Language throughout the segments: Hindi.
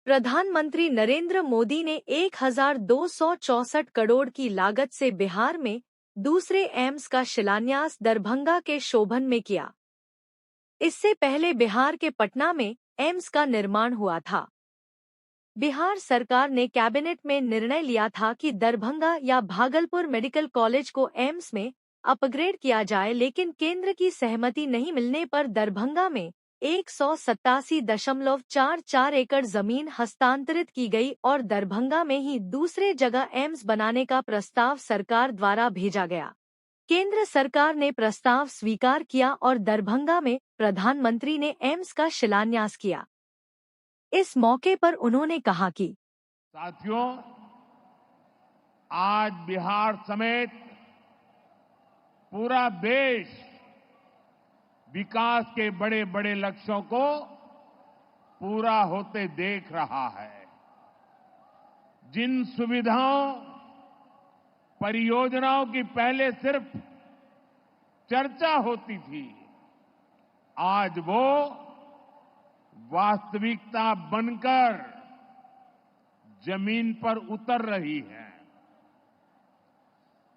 प्रधानमंत्री नरेंद्र मोदी ने 1264 करोड़ की लागत से बिहार में दूसरे एम्स का शिलान्यास दरभंगा के शोभन में किया। इससे पहले बिहार के पटना में एम्स का निर्माण हुआ था। बिहार सरकार ने कैबिनेट में निर्णय लिया था कि दरभंगा या भागलपुर मेडिकल कॉलेज को एम्स में अपग्रेड किया जाए, लेकिन केंद्र की सहमति नहीं मिलने पर दरभंगा में 187.44 एकड़ जमीन हस्तांतरित की गई और दरभंगा में ही दूसरे जगह एम्स बनाने का प्रस्ताव सरकार द्वारा भेजा गया। केंद्र सरकार ने प्रस्ताव स्वीकार किया और दरभंगा में प्रधानमंत्री ने एम्स का शिलान्यास किया। इस मौके पर उन्होंने कहा कि साथियों, आज बिहार समेत पूरा देश विकास के बड़े बड़े लक्ष्यों को पूरा होते देख रहा है। जिन सुविधाओं, परियोजनाओं की पहले सिर्फ चर्चा होती थी, आज वो वास्तविकता बनकर जमीन पर उतर रही है।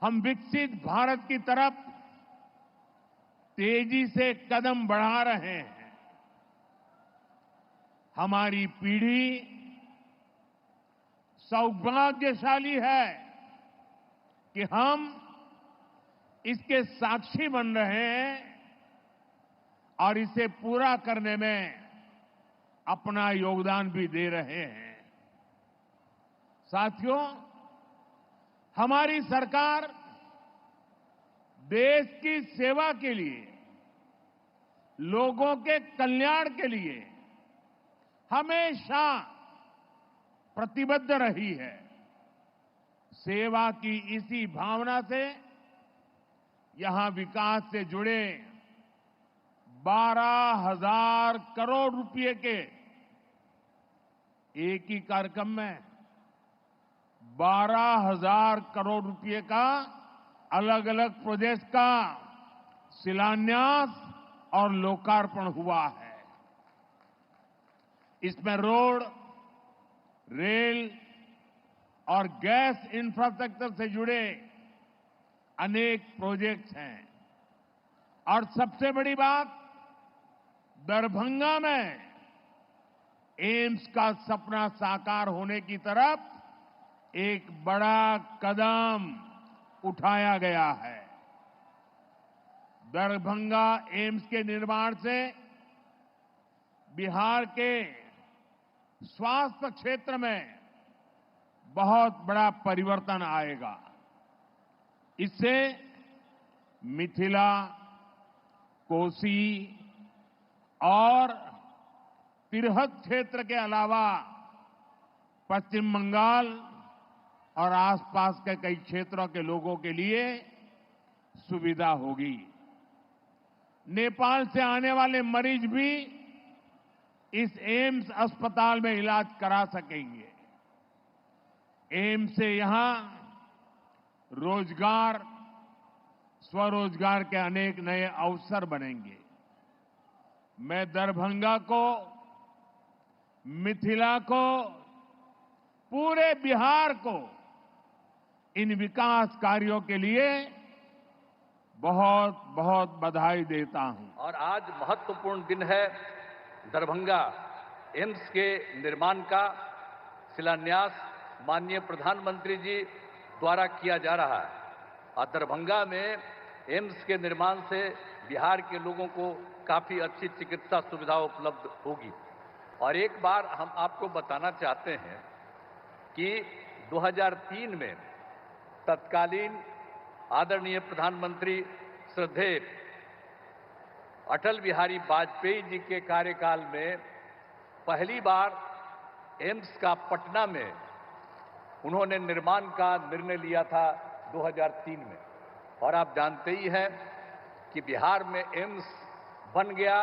हम विकसित भारत की तरफ तेजी से कदम बढ़ा रहे हैं। हमारी पीढ़ी सौभाग्यशाली है कि हम इसके साक्षी बन रहे हैं और इसे पूरा करने में अपना योगदान भी दे रहे हैं। साथियों, हमारी सरकार देश की सेवा के लिए, लोगों के कल्याण के लिए हमेशा प्रतिबद्ध रही है। सेवा की इसी भावना से यहां विकास से जुड़े 12,000 करोड़ रुपए के एक ही कार्यक्रम में 12,000 करोड़ रुपए का अलग अलग प्रोजेक्ट का शिलान्यास और लोकार्पण हुआ है। इसमें रोड, रेल और गैस इंफ्रास्ट्रक्चर से जुड़े अनेक प्रोजेक्ट्स हैं। और सबसे बड़ी बात, दरभंगा में एम्स का सपना साकार होने की तरफ एक बड़ा कदम उठाया गया है। दरभंगा एम्स के निर्माण से बिहार के स्वास्थ्य क्षेत्र में बहुत बड़ा परिवर्तन आएगा। इससे मिथिला, कोसी और तिरहुत क्षेत्र के अलावा पश्चिम बंगाल और आसपास के कई क्षेत्रों के लोगों के लिए सुविधा होगी। नेपाल से आने वाले मरीज भी इस एम्स अस्पताल में इलाज करा सकेंगे। एम्स से यहां रोजगार, स्वरोजगार के अनेक नए अवसर बनेंगे। मैं दरभंगा को, मिथिला को, पूरे बिहार को इन विकास कार्यों के लिए बहुत बहुत बधाई देता हूं। और आज महत्वपूर्ण दिन है। दरभंगा एम्स के निर्माण का शिलान्यास माननीय प्रधानमंत्री जी द्वारा किया जा रहा है और दरभंगा में एम्स के निर्माण से बिहार के लोगों को काफी अच्छी चिकित्सा सुविधा उपलब्ध होगी। और एक बार हम आपको बताना चाहते हैं कि 2003 में तत्कालीन आदरणीय प्रधानमंत्री श्रद्धेय अटल बिहारी वाजपेयी जी के कार्यकाल में पहली बार एम्स का पटना में उन्होंने निर्माण का निर्णय लिया था 2003 में। और आप जानते ही हैं कि बिहार में एम्स बन गया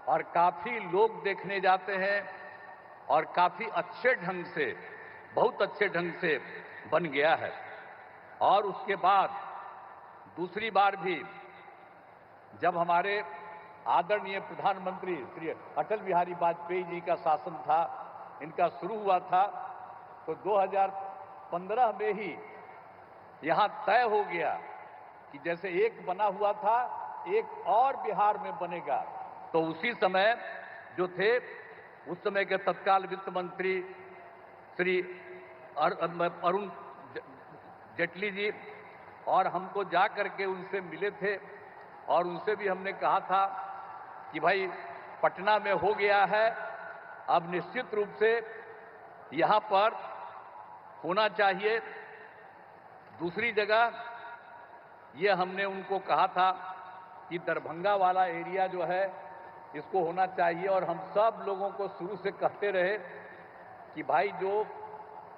और काफी लोग देखने जाते हैं और काफी अच्छे ढंग से, बहुत अच्छे ढंग से बन गया है। और उसके बाद दूसरी बार भी जब हमारे आदरणीय प्रधानमंत्री श्री अटल बिहारी वाजपेयी जी का शासन था इनका शुरू हुआ था, तो 2015 में ही यहां तय हो गया कि जैसे एक बना हुआ था, एक और बिहार में बनेगा। तो उसी समय जो थे, उस समय के तत्काल वित्त मंत्री श्री अरुण जेटली जी, और हमको जा करके उनसे मिले थे, और उनसे भी हमने कहा था कि भाई पटना में हो गया है, अब निश्चित रूप से यहां पर होना चाहिए। दूसरी जगह ये हमने उनको कहा था कि दरभंगा वाला एरिया जो है इसको होना चाहिए, और हम सब लोगों को शुरू से कहते रहे कि भाई जो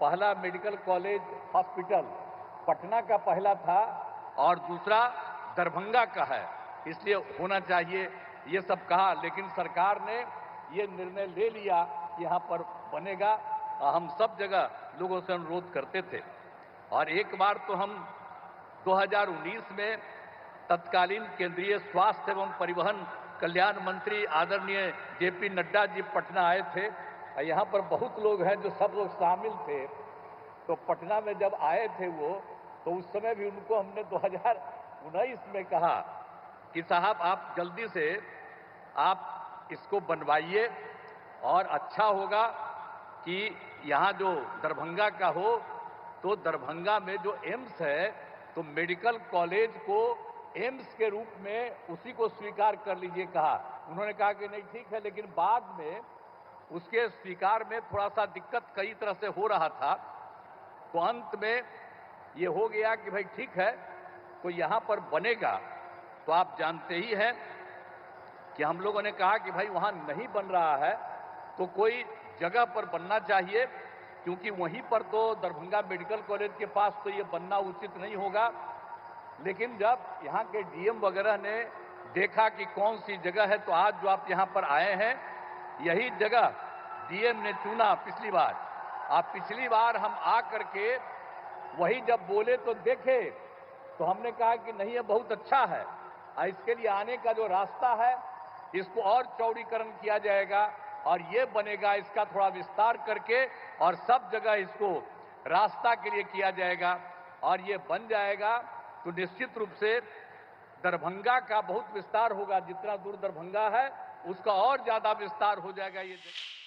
पहला मेडिकल कॉलेज हॉस्पिटल पटना का पहला था और दूसरा दरभंगा का है, इसलिए होना चाहिए, ये सब कहा। लेकिन सरकार ने ये निर्णय ले लिया कि यहाँ पर बनेगा, और हम सब जगह लोगों से अनुरोध करते थे। और एक बार तो हम 2019 में तत्कालीन केंद्रीय स्वास्थ्य एवं परिवहन कल्याण मंत्री आदरणीय जेपी नड्डा जी पटना आए थे, और यहाँ पर बहुत लोग हैं जो सब लोग शामिल थे। तो पटना में जब आए थे वो, तो उस समय भी उनको हमने 2019 में कहा कि साहब आप जल्दी से आप इसको बनवाइए, और अच्छा होगा कि यहाँ जो दरभंगा का हो, तो दरभंगा में जो एम्स है, तो मेडिकल कॉलेज को एम्स के रूप में उसी को स्वीकार कर लीजिए कहा। उन्होंने कहा कि नहीं ठीक है, लेकिन बाद में उसके स्वीकार में थोड़ा सा दिक्कत कई तरह से हो रहा था, तो अंत में ये हो गया कि भाई ठीक है, तो यहाँ पर बनेगा। तो आप जानते ही हैं कि हम लोगों ने कहा कि भाई वहाँ नहीं बन रहा है, तो कोई जगह पर बनना चाहिए, क्योंकि वहीं पर तो दरभंगा मेडिकल कॉलेज के पास तो ये बनना उचित नहीं होगा। लेकिन जब यहाँ के डीएम वगैरह ने देखा कि कौन सी जगह है, तो आज जो आप यहाँ पर आए हैं, यही जगह डीएम ने चुना पिछली बार। आप पिछली बार हम आ करके वही जब बोले तो देखे, तो हमने कहा कि नहीं ये बहुत अच्छा है, इसके लिए आने का जो रास्ता है इसको और चौड़ीकरण किया जाएगा, और ये बनेगा, इसका थोड़ा विस्तार करके और सब जगह इसको रास्ता के लिए किया जाएगा, और ये बन जाएगा तो निश्चित रूप से दरभंगा का बहुत विस्तार होगा। जितना दूर दरभंगा है उसका और ज्यादा विस्तार हो जाएगा ये जगह।